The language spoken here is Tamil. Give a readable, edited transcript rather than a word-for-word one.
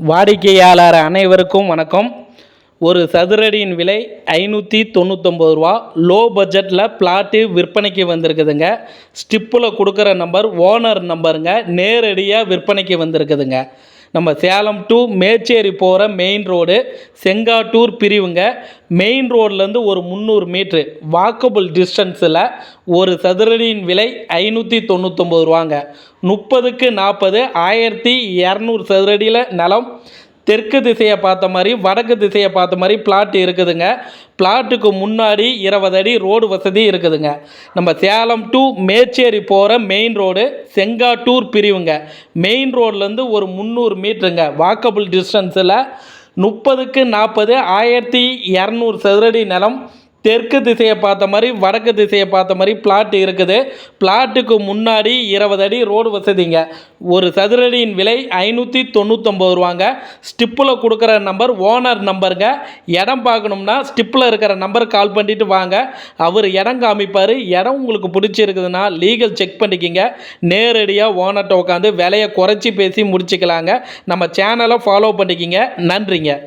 வாடிக்கையாளர் அனைவருக்கும் வணக்கம். ஒரு சதுரடியின் விலை 599 ரூபா. லோ பட்ஜெட்டில் பிளாட்டு விற்பனைக்கு வந்திருக்குதுங்க. ஸ்டிப்பில் கொடுக்குற நம்பர் ஓனர் நம்பருங்க. நேரடியாக விற்பனைக்கு வந்திருக்குதுங்க. நம்ம சேலம் டு மேச்சேரி போகிற மெயின் ரோடு செங்காட்டூர் பிரிவுங்க. மெயின் ரோட்லேருந்து ஒரு 300 மீட்ரு வாக்கபிள் டிஸ்டன்ஸில் ஒரு சதுரடியின் விலை 599 ரூபாங்க. 30க்கு 40 1200 சதுரடியில் நிலம். தெற்கு திசையை பார்த்த மாதிரி வடக்கு திசையை பார்த்த மாதிரி பிளாட் இருக்குதுங்க. பிளாட்டுக்கு முன்னாடி 20 அடி ரோடு வசதி இருக்குதுங்க. நம்ம சேலம் டு மேச்சேரி போகிற மெயின் ரோடு செங்காட்டூர் பிரிவுங்க. மெயின் ரோட்லேருந்து ஒரு 300 மீட்டருங்க வாக்கபிள் டிஸ்டன்ஸில் 30க்கு 40 1200 சதுரடி நிலம். தெற்கு திசையை பார்த்த மாதிரி வடக்கு திசையை பார்த்த மாதிரி பிளாட் இருக்குது. பிளாட்டுக்கு முன்னாடி 20 அடி ரோடு வசதிங்க. ஒரு சதுரடியின் விலை 599 ரூபாங்க. ஸ்டிப்பில் கொடுக்குற நம்பர் ஓனர் நம்பருங்க. இடம் பார்க்கணும்னா ஸ்டிப்பில் இருக்கிற நம்பர் கால் பண்ணிவிட்டு வாங்க. அவர் இடம் காமிப்பார். இடம் உங்களுக்கு பிடிச்சிருக்குதுன்னா லீகல் செக் பண்ணிக்கிங்க. நேரடியாக ஓனர்கிட்ட உட்காந்து விலையை குறைச்சி பேசி முடிச்சுக்கலாங்க. நம்ம சேனலை ஃபாலோ பண்ணிக்கிங்க. நன்றிங்க.